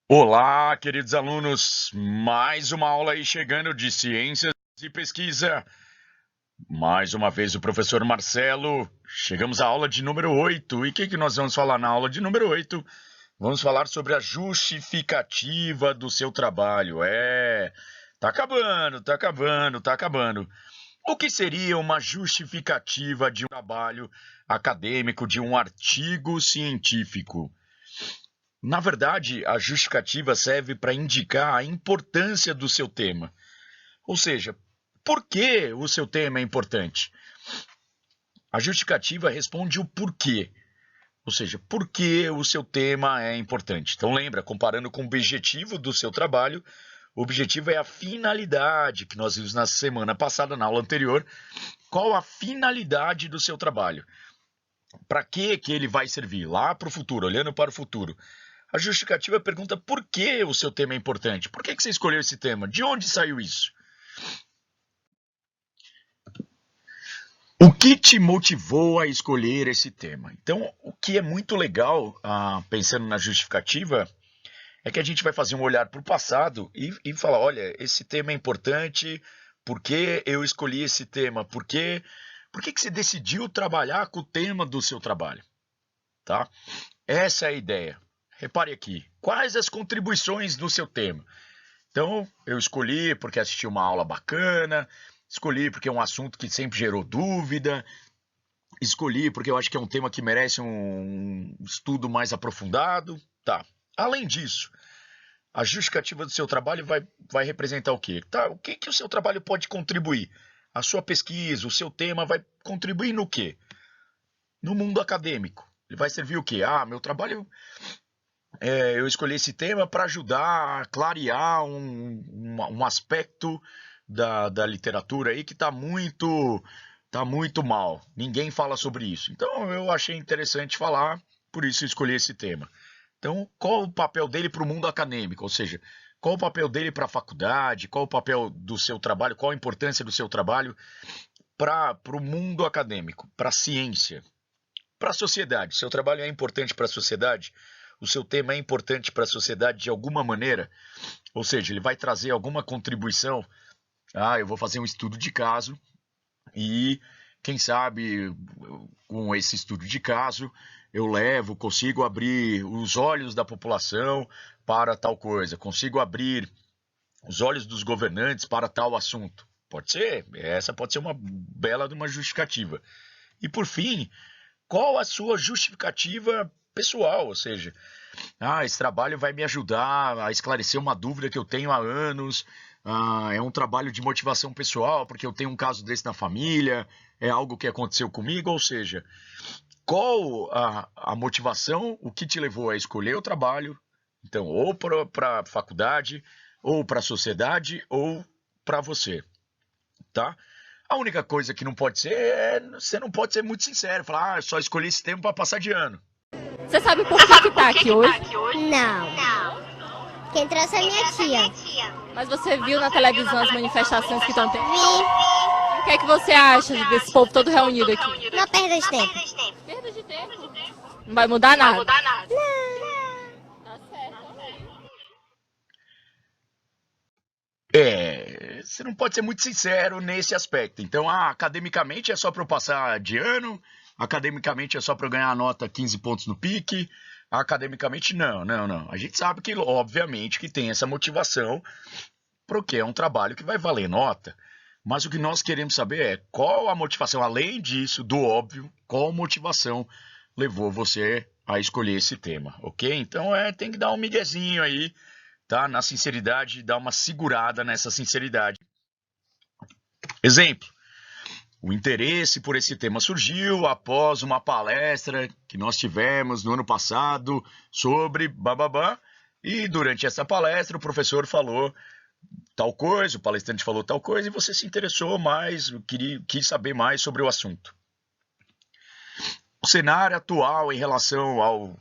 Olá, queridos alunos, mais uma aula aí chegando de ciências e pesquisa. Mais uma vez o professor Marcelo. Chegamos à aula de número 8. E o que nós vamos falar na aula de número 8? Vamos falar sobre a justificativa do seu trabalho. Tá acabando, tá acabando, tá acabando. O que seria uma justificativa de um trabalho acadêmico, de um artigo científico? Na verdade, a justificativa serve para indicar a importância do seu tema. Ou seja, por que o seu tema é importante? A justificativa responde o porquê. Ou seja, por que o seu tema é importante. Então lembra, comparando com o objetivo do seu trabalho, o objetivo é a finalidade, que nós vimos na semana passada, na aula anterior. Qual a finalidade do seu trabalho? Para que ele vai servir? Lá para o futuro, olhando para o futuro. A justificativa pergunta por que o seu tema é importante. Por que você escolheu esse tema? De onde saiu isso? O que te motivou a escolher esse tema? Então, o que é muito legal, pensando na justificativa, é que a gente vai fazer um olhar para o passado e falar, olha, esse tema é importante, por que eu escolhi esse tema? Por que você decidiu trabalhar com o tema do seu trabalho? Tá? Essa é a ideia. Repare aqui, quais as contribuições do seu tema? Então, eu escolhi porque assisti uma aula bacana, escolhi porque é um assunto que sempre gerou dúvida, escolhi porque eu acho que é um tema que merece um estudo mais aprofundado. Tá. Além disso, a justificativa do seu trabalho vai representar o quê? Tá, o que o seu trabalho pode contribuir? A sua pesquisa, o seu tema vai contribuir no quê? No mundo acadêmico. Ele vai servir o quê? Meu trabalho eu escolhi esse tema para ajudar a clarear um aspecto da literatura aí que está muito mal. Ninguém fala sobre isso. Então eu achei interessante falar, por isso escolhi esse tema. Então, qual o papel dele para o mundo acadêmico? Ou seja, qual o papel dele para a faculdade? Qual o papel do seu trabalho? Qual a importância do seu trabalho para o mundo acadêmico, para a ciência? Para a sociedade, seu trabalho é importante para a sociedade? O seu tema é importante para a sociedade de alguma maneira? Ou seja, ele vai trazer alguma contribuição? Eu vou fazer um estudo de caso e, quem sabe, com esse estudo de caso, consigo abrir os olhos da população para tal coisa, consigo abrir os olhos dos governantes para tal assunto. Pode ser, essa pode ser uma bela de uma justificativa. E, por fim, qual a sua justificativa pessoal? Ou seja, esse trabalho vai me ajudar a esclarecer uma dúvida que eu tenho há anos. É um trabalho de motivação pessoal, porque eu tenho um caso desse na família, é algo que aconteceu comigo. Ou seja, qual a motivação, o que te levou a escolher o trabalho? Então, ou para a faculdade, ou para a sociedade, ou para você, tá? A única coisa que não pode ser você não pode ser muito sincero, falar, eu só escolhi esse tema para passar de ano. Você sabe por que tá aqui hoje? Não. Quem trouxe é minha tia. Mas você viu na televisão as manifestações que estão tendo? Vi. O que é que você acha desse povo todo reunido aqui? Não perda de tempo. Perda de tempo. Não vai mudar nada. Tá certo. Você não pode ser muito sincero nesse aspecto. Então, academicamente é só para eu passar de ano, academicamente é só para eu ganhar a nota 15 pontos no PIC, academicamente não. A gente sabe que, obviamente, que tem essa motivação, porque é um trabalho que vai valer nota. Mas o que nós queremos saber é qual a motivação, além disso, do óbvio, qual motivação levou você a escolher esse tema, ok? Então, tem que dar um miguezinho aí, tá? Na sinceridade, dar uma segurada nessa sinceridade. Exemplo, o interesse por esse tema surgiu após uma palestra que nós tivemos no ano passado sobre bababá, e durante essa palestra o professor falou tal coisa, o palestrante falou tal coisa, e você se interessou mais, quis saber mais sobre o assunto. O cenário atual em relação ao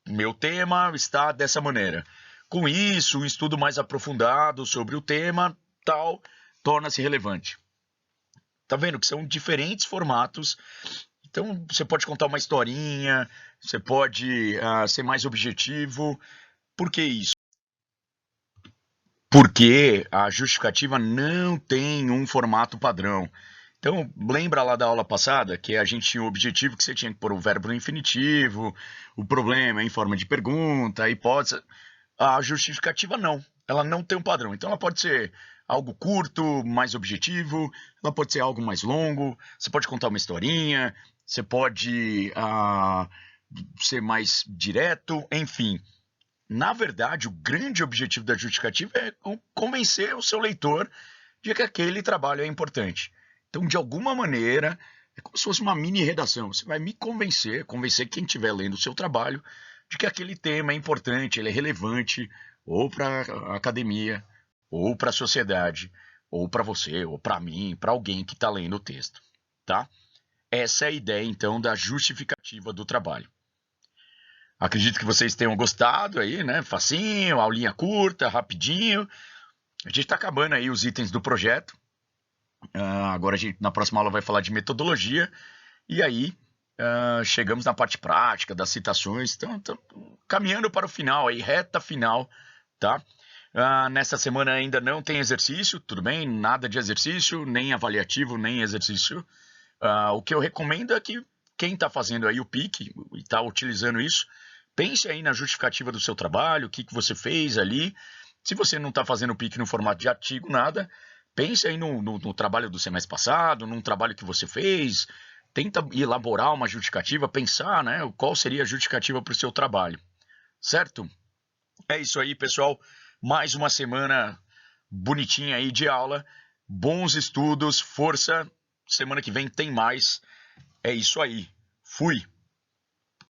meu tema está dessa maneira. Com isso, um estudo mais aprofundado sobre o tema tal torna-se relevante. Tá vendo que são diferentes formatos. Então, você pode contar uma historinha, você pode ser mais objetivo. Por que isso? porque a justificativa não tem um formato padrão. Então, lembra lá da aula passada que a gente tinha o objetivo que você tinha que pôr o verbo no infinitivo, o problema em forma de pergunta, a hipótese. A justificativa não, ela não tem um padrão. Então, ela pode ser algo curto, mais objetivo, ela pode ser algo mais longo, você pode contar uma historinha, você pode ser mais direto, enfim. Na verdade, o grande objetivo da justificativa é convencer o seu leitor de que aquele trabalho é importante. Então, de alguma maneira, é como se fosse uma mini redação. Você vai me convencer quem estiver lendo o seu trabalho, de que aquele tema é importante, ele é relevante, ou para a academia, ou para a sociedade, ou para você, ou para mim, para alguém que está lendo o texto, tá? Essa é a ideia, então, da justificativa do trabalho. Acredito que vocês tenham gostado aí, né? Facinho, aulinha curta, rapidinho. A gente está acabando aí os itens do projeto. Agora na próxima aula vai falar de metodologia. E aí chegamos na parte prática das citações. Então, caminhando para o final aí, reta final, tá? Nessa semana ainda não tem exercício, tudo bem? Nada de exercício, nem avaliativo, nem exercício. O que eu recomendo é que quem está fazendo aí o PIC e está utilizando isso, pense aí na justificativa do seu trabalho, o que você fez ali. Se você não está fazendo o PIC no formato de artigo, nada, pense aí no trabalho do semestre passado, num trabalho que você fez, tenta elaborar uma justificativa, pensar, né, qual seria a justificativa para o seu trabalho, certo? É isso aí, pessoal. Mais uma semana bonitinha aí de aula, bons estudos, força. Semana que vem tem mais. É isso aí. Fui!